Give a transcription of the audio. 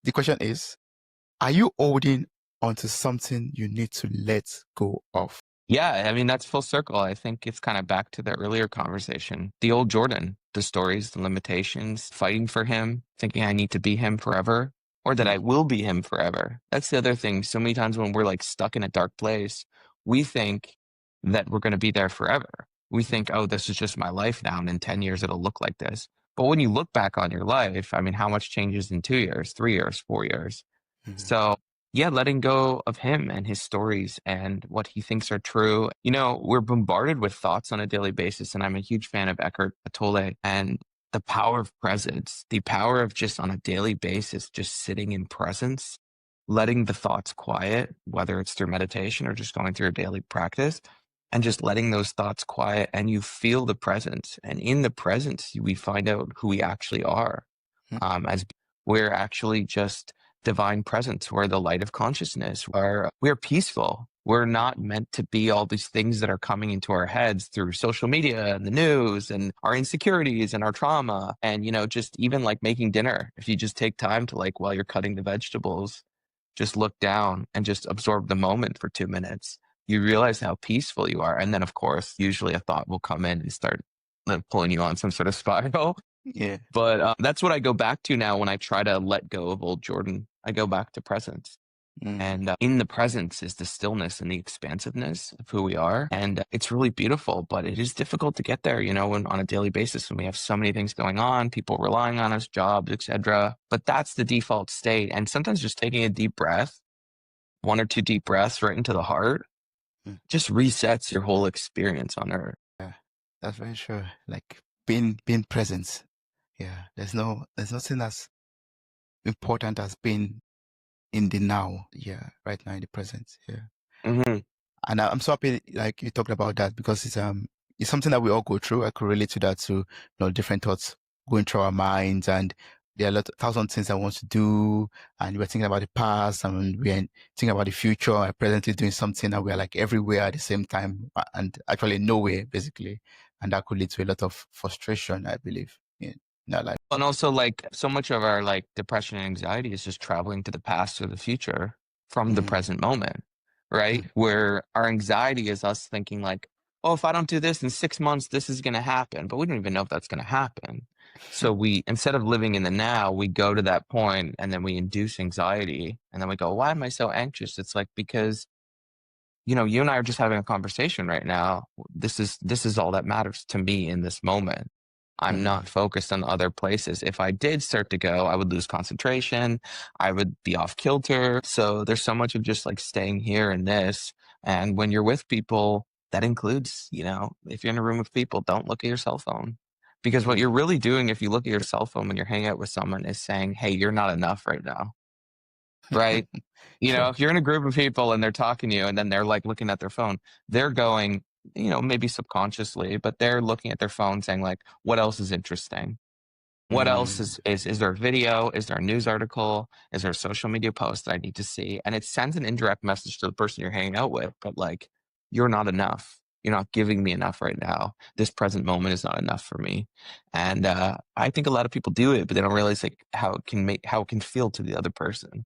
the question is, are you holding onto something you need to let go of? Yeah, I mean, that's full circle. I think it's kind of back to the earlier conversation. The old Jordan, the stories, the limitations, fighting for him, thinking I need to be him forever, or that I Mm, will be him forever. That's the other thing. So many times when we're like stuck in a dark place, we think that we're going to be there forever. We mm, think, oh, this is just my life now, and in 10 years it'll look like this. But when you look back on your life, I mean, how much changes in 2 years, 3 years, 4 years? mm, So yeah, letting go of him and his stories and what he thinks are true. You know, we're bombarded with thoughts on a daily basis, and I'm a huge fan of Eckhart Tolle and the power of presence, the power of just on a daily basis, just sitting in presence, letting the thoughts quiet, whether it's through meditation or just going through a daily practice, and just letting those thoughts quiet, and you feel the presence. And in the presence, we find out who we actually are. mm, As we're actually just divine presence. We're the light of consciousness. We're peaceful. We're not meant to be all these things that are coming into our heads through social media and the news and our insecurities and our trauma. And, you know, just even like making dinner, if you just take time to like, while you're cutting the vegetables, just look down and just absorb the moment for 2 minutes, you realize how peaceful you are. And then, of course, usually a thought will come in and start pulling you on some sort of spiral. yeah. But that's what I go back to now when I try to let go of old Jordan. I go back to presence. Mm, And in the presence is the stillness and the expansiveness of who we are. And it's really beautiful, but it is difficult to get there, you know, when on a daily basis, when we have so many things going on, people relying on us, jobs, etc. But that's the default state. And sometimes just taking a deep breath, one or two deep breaths right into the heart, mm. just resets your whole experience on earth. Yeah, that's very true. Like being present. Yeah, there's nothing as important as being in the now. Yeah, right now in the present. Yeah. Hmm. And I'm so happy, like you talked about that, because it's something that we all go through. I could relate to that too. Different thoughts going through our minds, and there are thousand things I want to do, and we're thinking about the past, and we're thinking about the future, and presently doing something, and we're like everywhere at the same time, and actually nowhere, basically. And that could lead to a lot of frustration, I believe, in our life. And also, like, so much of our like depression and anxiety is just traveling to the past or the future from the Mm, present moment, right? mm, Where our anxiety is us thinking like, oh, if I don't do this in 6 months, this is going to happen. But we don't even know if that's going to happen. So we, instead of living in the now, we go to that point and then we induce anxiety. And then we go, why am I so anxious? It's like, because, you know, you and I are just having a conversation right now. This is all that matters to me in this moment. I'm mm, not focused on other places. If I did start to go, I would lose concentration. I would be off kilter. So there's so much of just like staying here in this. And when you're with people, that includes, you know, if you're in a room with people, don't look at your cell phone. Because what you're mm. really doing if you look at your cell phone when you're hanging out with someone is saying, hey, you're not enough right now. Right? You know, Sure. if you're in a group of people and they're talking to you and then they're like looking at their phone, they're going, you know, maybe subconsciously, but they're looking at their phone saying like, what else is interesting? What else Mm, is there a video? Is there a news article? Is there a social media post that I need to see? And it sends an indirect message to the person you're hanging out with, but like, you're not enough. You're not giving me enough right now. This present moment is not enough for me. And I think a lot of people do it, but they don't realize like how it can feel to the other person.